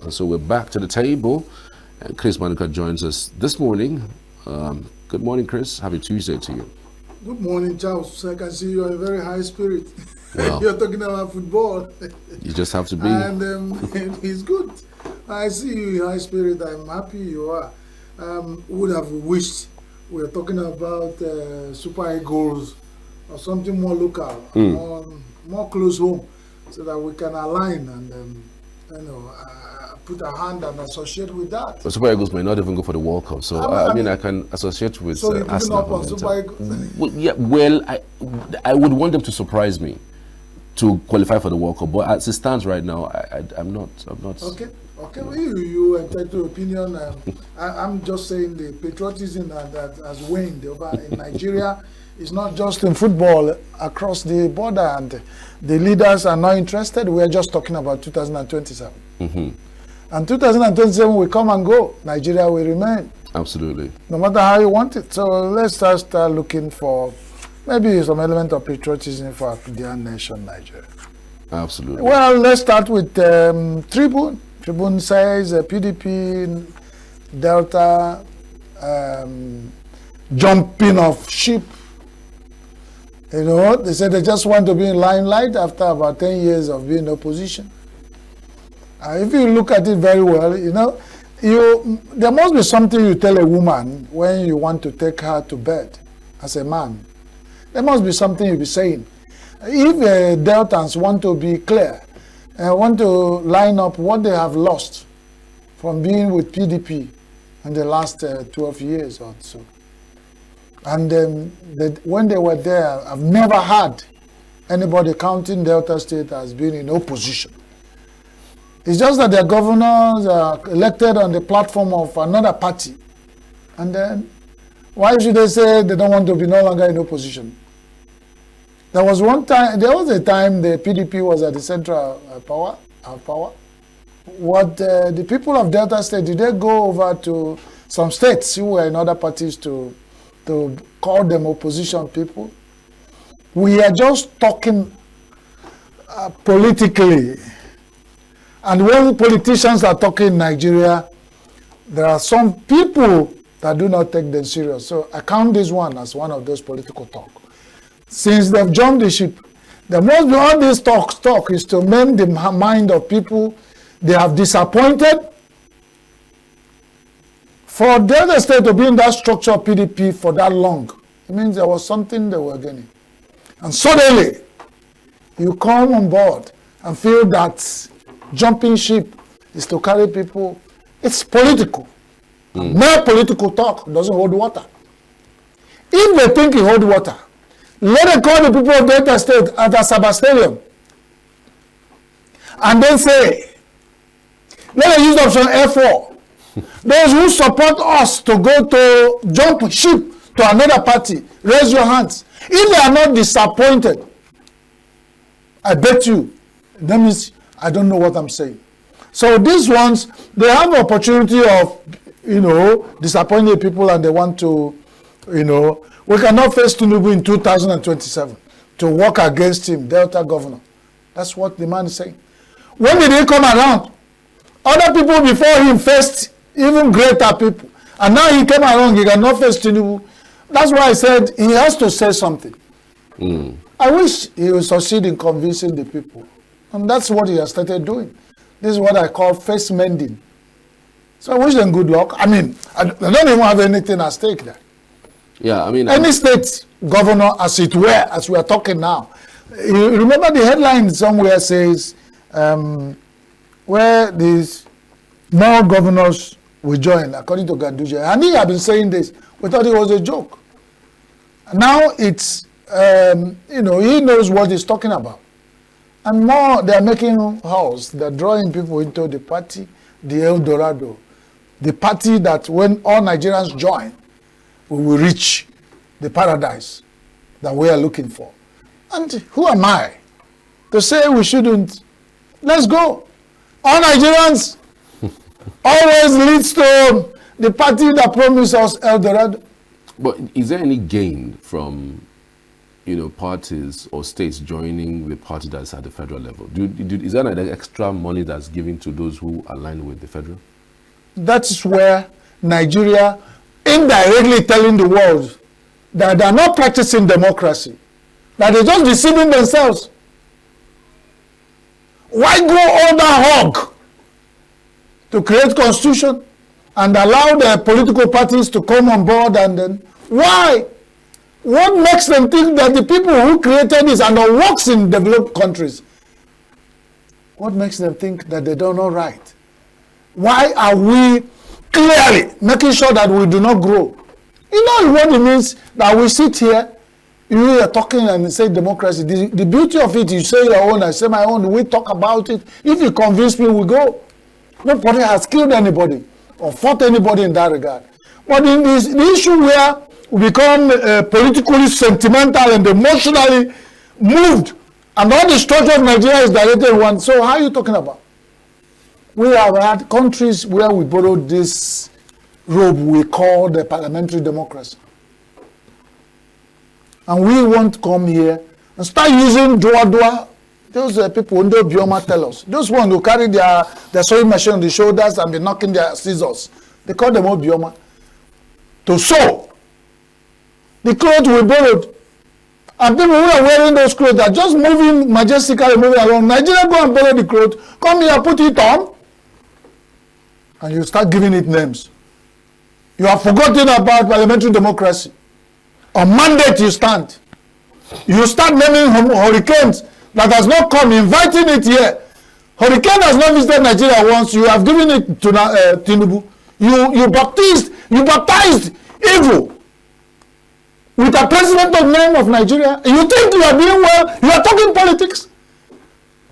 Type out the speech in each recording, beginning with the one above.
And so we're back to the table, and Chris Maduka joins us this morning. Good morning, Chris. Happy Tuesday to you. Good morning, Charles. I can see you're in very high spirit. Well, you're talking about football. You just have to be. And it's good. I see you in high spirit. I'm happy you are. Would have wished we were talking about Super Eagles or something more local, more close home, so that we can align and put a hand and associate with that. The Super Eagles may not even go for the World Cup, so I mean I can associate with. So you're giving Arsenal up on Super Eagles? Well, yeah, well, I would want them to surprise me to qualify for the World Cup, but as it stands right now, I'm not. Okay. Well, you entitled to opinion. I'm just saying the patriotism that has waned over in Nigeria. It's not just in football, across the border, and the leaders are not interested. We're just talking about 2027. And 2027 will come and go. Nigeria will remain. Absolutely. No matter how you want it. So let's start looking for maybe some element of patriotism for our dear nation, Nigeria. Absolutely. Well, let's start with Tribune. Tribune says PDP, Delta, jumping of sheep. You know, they said they just want to be in limelight after about 10 years of being in opposition. If you look at it very well, you know, there must be something you tell a woman when you want to take her to bed as a man. There must be something you'll be saying. If Deltans want to be clear, want to line up what they have lost from being with PDP in the last 12 years or so. And when they were there, I've never had anybody counting Delta State as being in opposition. It's just that their governors are elected on the platform of another party. And then, why should they say they don't want to be no longer in opposition? There was a time the PDP was at the central power. What the people of Delta State, did they go over to some states who were in other parties to call them opposition people? We are just talking politically. And when politicians are talking in Nigeria, there are some people that do not take them serious. So I count this one as one of those political talk. Since they've jumped the ship, there must be all this talk is to mend the mind of people they have disappointed. For the other state to be in that structure of PDP for that long, it means there was something they were getting. And suddenly, you come on board and feel that jumping ship is to carry people. It's political. Mere political talk doesn't hold water. If they think it holds water, let them call the people of Delta State at Asaba Stadium and then say, let them use option F4. Those who support us to go to jump ship to another party, raise your hands. If they are not disappointed, I bet you, that means I don't know what I'm saying. So these ones, they have the opportunity of, disappointing people, and they want to, we cannot face Tinubu in 2027 to work against him, Delta governor. That's what the man is saying. When did he come around? Other people before him faced even greater people. And now he came along, he cannot face Tinubu. That's why I said he has to say something. I wish he would succeed in convincing the people. And that's what he has started doing. This is what I call face mending. So I wish them good luck. I mean, I don't even have anything at stake there. Yeah, I mean, any state governor, as it were, as we are talking now. You remember the headline somewhere says, where these more governors will join, according to Ganduje. And he had been saying this. We thought it was a joke. Now it's, he knows what he's talking about. And more, they're making house. They're drawing people into the party, the El Dorado. The party that when all Nigerians join, we will reach the paradise that we are looking for. And who am I to say we shouldn't? Let's go. All Nigerians always leads to the party that promised us El Dorado. But is there any gain from, parties or states joining the party that's at the federal level? Is there an extra money that's given to those who align with the federal? That's where Nigeria indirectly telling the world that they're not practicing democracy, that they're just deceiving themselves. Why go all that hog to create constitution and allow the political parties to come on board? And then why? What makes them think that the people who created this and that works in developed countries, what makes them think that they don't know right? Why are we clearly making sure that we do not grow? You know what it means that we sit here, you are talking and say democracy. The beauty of it, you say your own, I say my own, we talk about it. If you convince me, we go. Nobody has killed anybody or fought anybody in that regard. But in the issue where we become politically sentimental and emotionally moved, and all the structure of Nigeria is directed in one, so how are you talking about? We have had countries where we borrowed this robe we call the parliamentary democracy. And we won't come here and start using dua. Those people under Bioma tell us. Those ones who carry their sewing machine on the shoulders and be knocking their scissors. They call them all Bioma. To sew the clothes we borrowed. And people who are wearing those clothes are just moving majestically, moving along. Nigeria go and borrow the clothes, come here, put it on, and you start giving it names. You have forgotten about parliamentary democracy. On mandate you stand. You start naming hurricanes that has not come, inviting it here. Hurricane has not visited Nigeria once. You have given it to Tinubu. You baptized evil with a president of name of Nigeria. You think you are doing well? You are talking politics.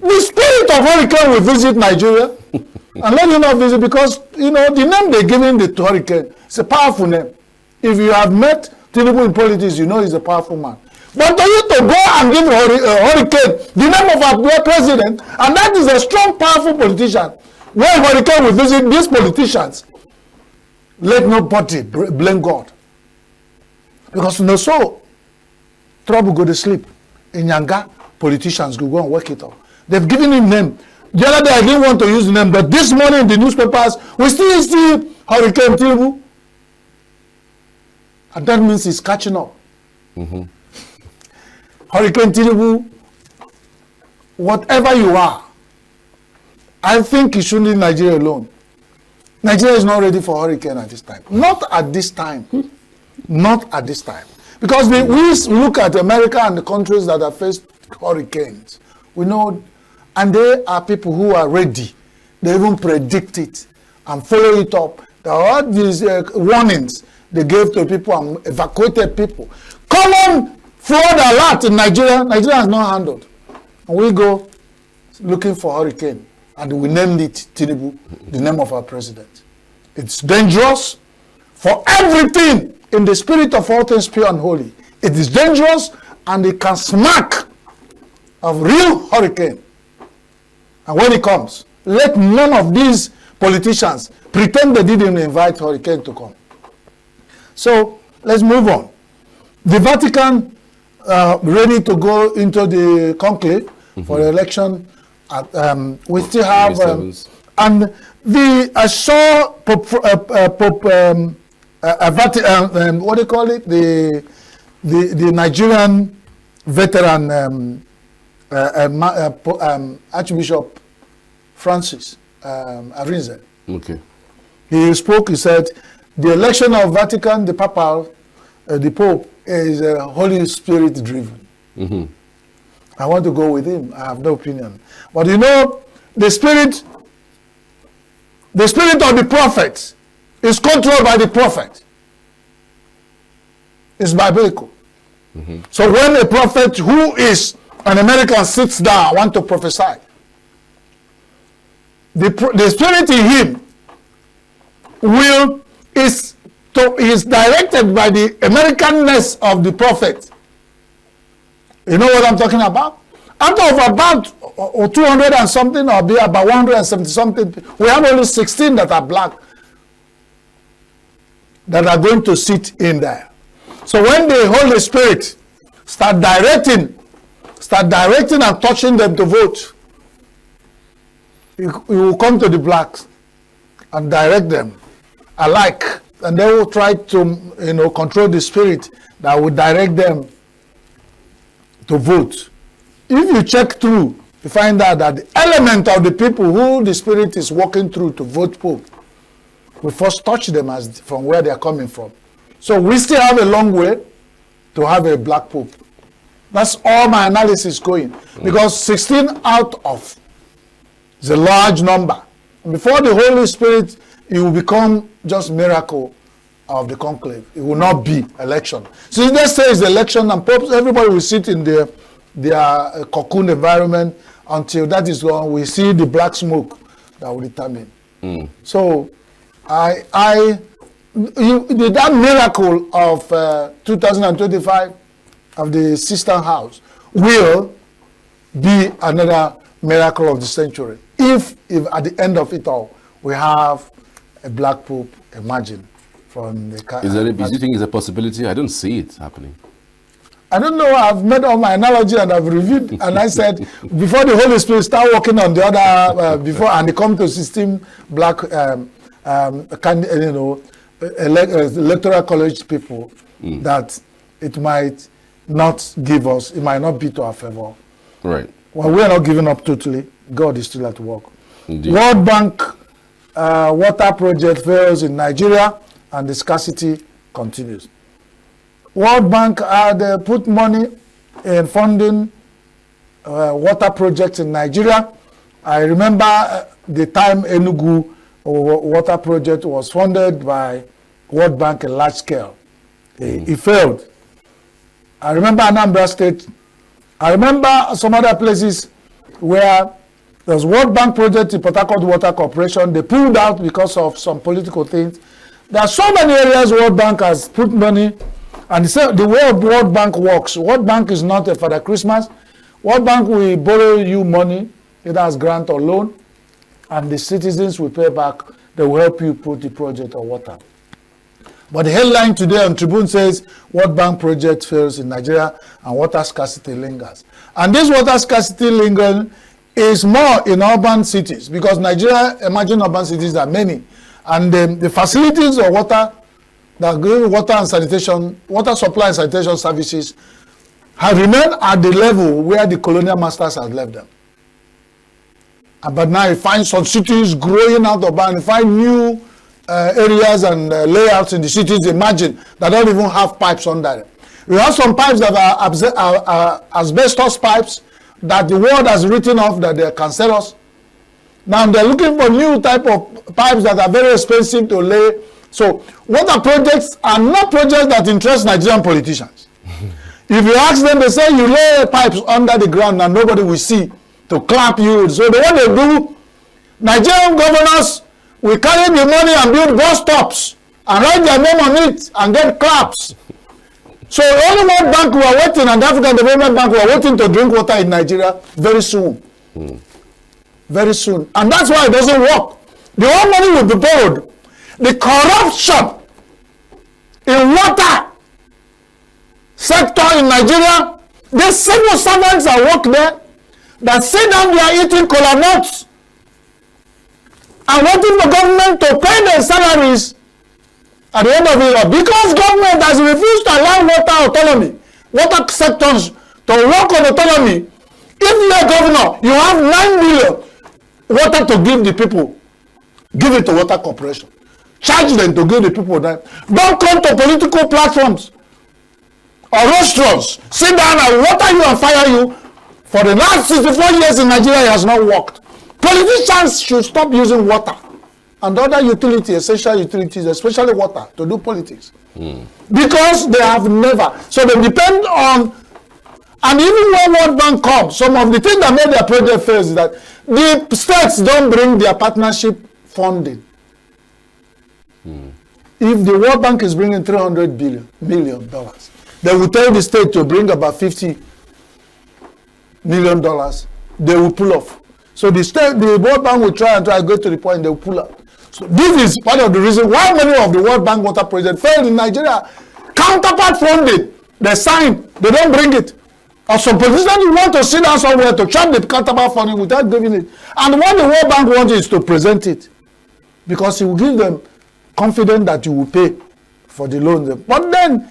The spirit of hurricane will visit Nigeria. And let you not visit because, the name they're giving the hurricane, it's a powerful name. If you have met Tinubu in politics, you know he's a powerful man. But for you to go and give hurricane the name of our president, and that is a strong, powerful politician, when hurricane will visit these politicians, let nobody blame God. Because so trouble go to sleep. In Yanga, politicians go and work it out. They've given him name. The other day I didn't want to use the name, but this morning in the newspapers, we still see Hurricane Tinubu. And that means he's catching up. Mm-hmm. Hurricane Tinubu, whatever you are, I think you shouldn't leave Nigeria alone. Nigeria is not ready for hurricane at this time. Not at this time. Not at this time. Because we look at America and the countries that have faced hurricanes. We know, and they are people who are ready. They even predict it and follow it up. There are all these warnings they gave to people and evacuated people. Common flood alert in Nigeria. Nigeria has not handled. And we go looking for hurricane. And we named it Tinubu, the name of our president. It's dangerous for everything in the spirit of all things pure and holy. It is dangerous and it can smack of real hurricane. And when it comes, let none of these politicians pretend they didn't invite hurricane to come. So let's move on. The Vatican ready to go into the conclave for the election. We still have and I saw Pope what do you call it, the Nigerian veteran Archbishop Francis Arinze. Okay. He spoke. He said the election of Vatican, the Papal, the Pope is Holy Spirit driven. Mm-hmm. I want to go with him. I have no opinion. But the spirit of the prophet is controlled by the prophet. It's biblical. Mm-hmm. So when a prophet who is an American sits down, want to prophesy, the spirit in him is directed by the Americanness of the prophet. You know what I'm talking about? Out of about 200 and something, or be about 170 something, we have only 16 that are black that are going to sit in there. So when the Holy Spirit start directing and touching them to vote. You will come to the blacks and direct them alike, and they will try to control the spirit that will direct them to vote. If you check through, you find out that the element of the people who the spirit is working through to vote Pope will first touch them as from where they are coming from. So we still have a long way to have a black Pope. That's all my analysis going. Because 16 out of is a large number. Before the Holy Spirit, it will become just miracle of the conclave. It will not be election. So let's say it's election and popes, everybody will sit in their cocoon environment until that is gone. We see the black smoke that will determine. So that miracle of 2025 of the Sistine House will be another miracle of the century. If at the end of it all, we have a black pope, imagine, from the... Do you think it's a possibility? I don't see it happening. I don't know. I've made all my analogy and I've reviewed, and I said before the Holy Spirit start working on the other before, and they come to system black electoral college people, that it might not give us, it might not be to our favor. Right. Well, we are not giving up totally. God is still at work. Indeed. World Bank water project fails in Nigeria, and the scarcity continues. World Bank had put money in funding water projects in Nigeria. I remember the time Enugu water project was funded by World Bank in large scale. It failed. I remember Anambra State. I remember some other places where there was World Bank project in Port Harcourt Water Corporation. They pulled out because of some political things. There are so many areas World Bank has put money. And the way World Bank works, World Bank is not a Father Christmas. World Bank will borrow you money, either as grant or loan, and the citizens will pay back. They will help you put the project on water. But the headline today on Tribune says, World Bank project fails in Nigeria and water scarcity lingers. And this water scarcity lingering is more in urban cities, because Nigeria, imagine urban cities are many. And the facilities of water that give water and sanitation, water supply and sanitation services have remained at the level where the colonial masters had left them. But now you find some cities growing out of, and you find new areas and layouts in the cities, imagine, that don't even have pipes under them. We have some pipes that are asbestos pipes that the world has written off that they're cancerous. Now they're looking for new type of pipes that are very expensive to lay. So water projects are not projects that interest Nigerian politicians. If you ask them, they say you lay pipes under the ground and nobody will see to clap you. So what they do, Nigerian governors will carry the money and build bus stops and write their name on it and get claps. So only World Bank we are waiting, and the African Development Bank we are waiting to drink water in Nigeria very soon. Very soon. And that's why it doesn't work. The whole money will be borrowed. The corruption in water sector in Nigeria, the civil servants that work there, that sit down there eating kola nuts and waiting for government to pay their salaries at the end of the year, because government has refused to allow water autonomy, water sectors to work on autonomy. If you are governor, you have 9 million water to give the people. Give it to Water Corporation. Charge them to give the people that. Don't come to political platforms or restaurants. Sit down and water you and fire you. For the last 64 years in Nigeria, it has not worked. Politicians should stop using water and other utilities, essential utilities, especially water, to do politics. Because they have never. So they depend on, and even when World Bank comes, some of the things that made their project fail is that the states don't bring their partnership funding. If the World Bank is bringing $300 million, they will tell the state to bring about $50 million. They will pull off. So the World Bank will try to go to the point, they will pull out. So this is part of the reason why many of the World Bank water projects failed in Nigeria. Counterpart funding They sign, they don't bring it. Or some politicians want to sit down somewhere to chop the counterpart funding without giving it. And what the World Bank wants is to present it. Because it will give them confidence that you will pay for the loans. But then,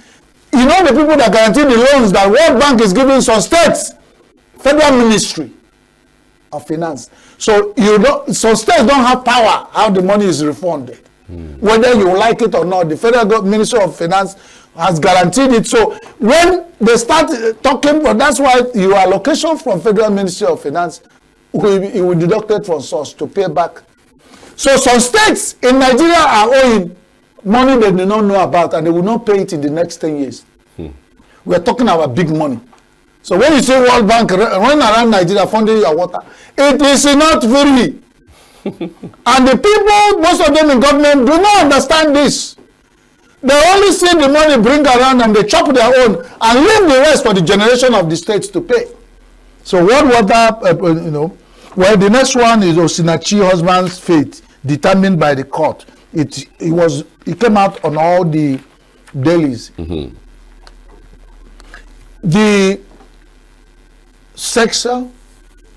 you know the people that guarantee the loans that World Bank is giving some states, Federal Ministry of Finance. So some states don't have power how the money is refunded. Whether you like it or not, the Federal Ministry of Finance has guaranteed it. So when they start talking, but that's why your allocation from Federal Ministry of Finance will be deducted from source to pay back. So some states in Nigeria are owing money they do not know about, and they will not pay it in the next 10 years. We are talking about big money. So when you say World Bank run around Nigeria funding your water, it is not free. And the people, most of them in government, do not understand this. They only see the money bring around and they chop their own and leave the rest for the generation of the states to pay. So World Water, well, the next one is Osinachi'S husband's fate determined by the court. It came out on all the dailies. The sexual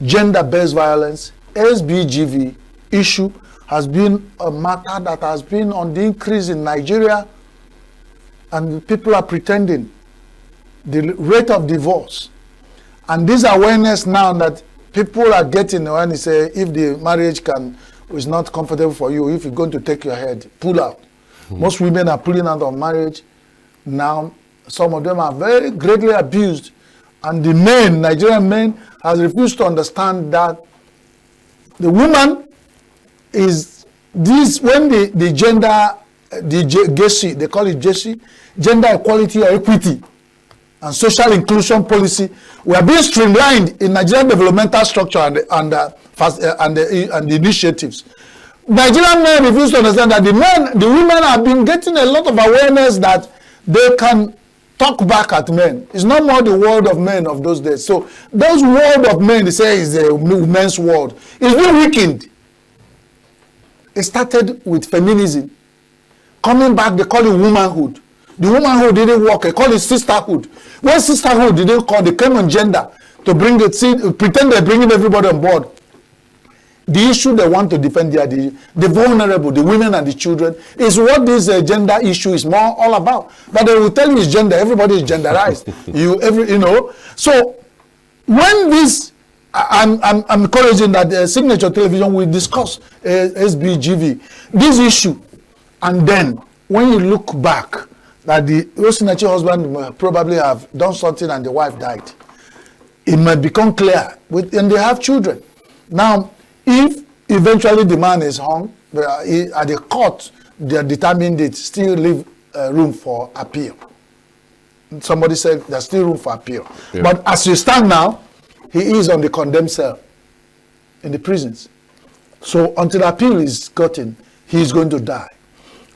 gender-based violence SBGV issue has been a matter that has been on the increase in Nigeria, and people are pretending the rate of divorce and this awareness now that people are getting when they say if the marriage is not comfortable for you, if you're going to take your head, pull out. Most women are pulling out of marriage now. Some of them are very greatly abused, and the men, Nigerian men, has refused to understand that the woman is this when the gender, GESI, they call it GESI, gender equality or equity and social inclusion policy, we are being streamlined in Nigerian developmental structure and the initiatives. Nigerian men refuse to understand that the women have been getting a lot of awareness that they can talk back at men. It's not more the world of men of those days. So those world of men, they say, is the men's world. It's been weakened. It started with feminism. Coming back, they call it womanhood. The womanhood didn't work. They call it sisterhood. When sisterhood didn't call, they came on gender to bring it, pretend they're bringing everybody on board. The issue they want to defend, the vulnerable, the women and the children, is what this gender issue is more all about. But they will tell you it's gender. Everybody is genderized. So when this, I'm encouraging that Signature Television will discuss SBGV, this issue, and then when you look back, that the Osinachi'S husband probably have done something and the wife died, it might become clear. And they have children. Now, if eventually the man is hung, at the court, they are determined it still leave room for appeal. Somebody said there's still room for appeal. Yeah. But as you stand now, he is on the condemned cell in the prisons. So until appeal is gotten, he is going to die.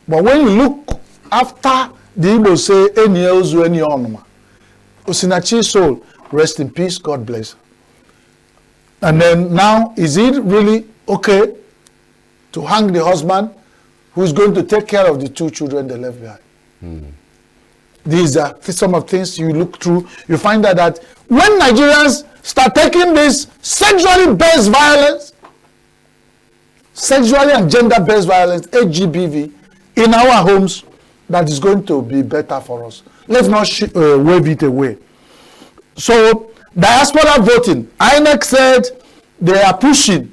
But when you look after the Igbo say, "Eni ozu eni onuma," Osinachi'S soul, rest in peace, God bless her. And then now, is it really okay to hang the husband who is going to take care of the two children they left behind? These are some of the things you look through. You find out that when Nigerians start taking this sexually based violence, sexually and gender-based violence, HGBV, in our homes, that is going to be better for us. Let's not wave it away. So, diaspora voting. INEC said they are pushing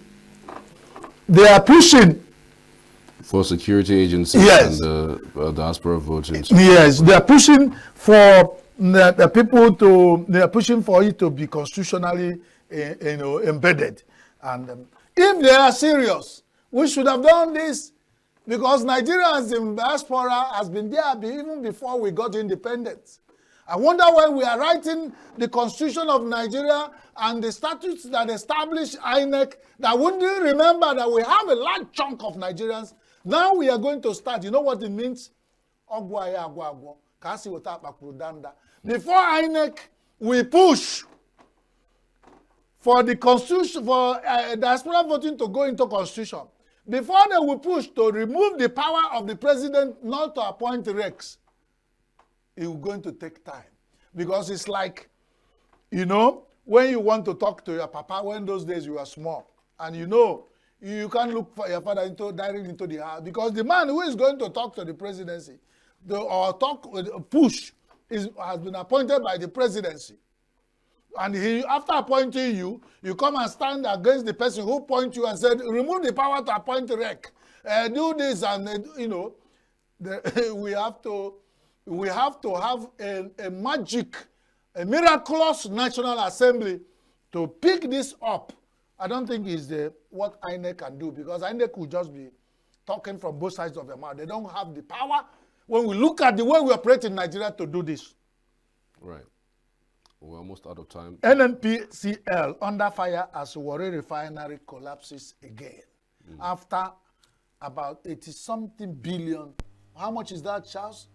for security agencies, yes, and the diaspora voting. Yes, they are pushing for the people to. They are pushing for it to be constitutionally, embedded. And if they are serious, we should have done this, because Nigerians in diaspora has been there even before we got independence. I wonder why we are writing the Constitution of Nigeria and the statutes that establish INEC, that wouldn't remember that we have a large chunk of Nigerians. Now we are going to start. You know what it means? Before INEC, we push for the Constitution, for diaspora voting to go into Constitution. Before they will push to remove the power of the president not to appoint Rex, it is going to take time. Because it's like, you know, when you want to talk to your papa, when those days you were small, and you know, you can't look for your father directly into the house, because the man who is going to talk to the presidency, push, has been appointed by the presidency. And after appointing you, you come and stand against the person who appointed you and said, remove the power to appoint the rec. Do this, and you know, we have to have a miraculous National Assembly to pick this up. I don't think it's what INEC can do, because INEC will just be talking from both sides of their mouth. They don't have the power, when we look at the way we operate in Nigeria, to do this. Right. We're almost out of time. NNPCL under fire as Warri refinery collapses again. After about 80-something billion. How much is that, Charles?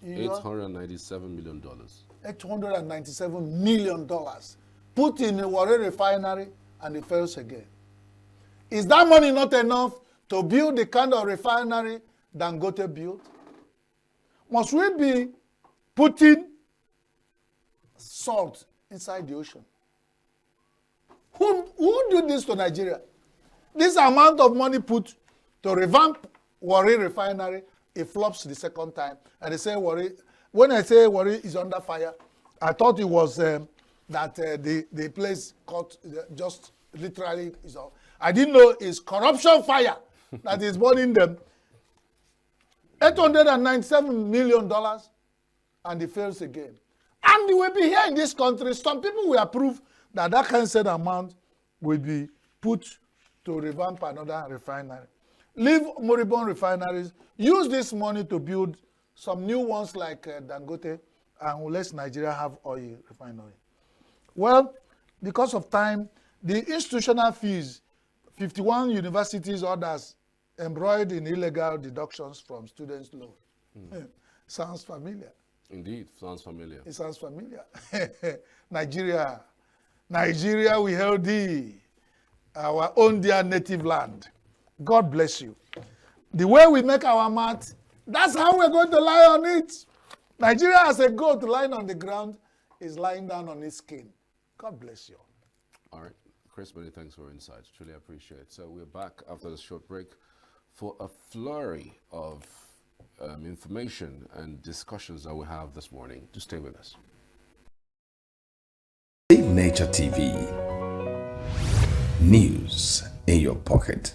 $897 million. $897 million put in a Warri refinery, and it fails again. Is that money not enough to build the kind of refinery Dangote built? Must we be putting salt inside the ocean? Who do this to Nigeria? This amount of money put to revamp Warri refinery, it flops the second time. And they say Warri, when I say Warri is under fire, I thought it was that the place caught just literally is all. I didn't know it's corruption fire that is burning them. $897 million, and it fails again. And it will be here in this country. Some people will approve that kind of amount will be put to revamp another refinery. Leave moribund refineries. Use this money to build some new ones like Dangote, and we'll let Nigeria have oil refinery. Well, because of time, the institutional fees, 51 universities orders embroiled in illegal deductions from students' loan. Sounds familiar. Indeed, sounds familiar. It sounds familiar. Nigeria, we hail thee, our own dear native land. God bless you. The way we make our mat, that's how we're going to lie on it. Nigeria, as a goat lying on the ground, is lying down on its skin. God bless you. All right. Chris, many thanks for your insights. Truly appreciate it. So we're back after this short break for a flurry of information and discussions that we have this morning. Just stay with us. Nature TV. News in your pocket.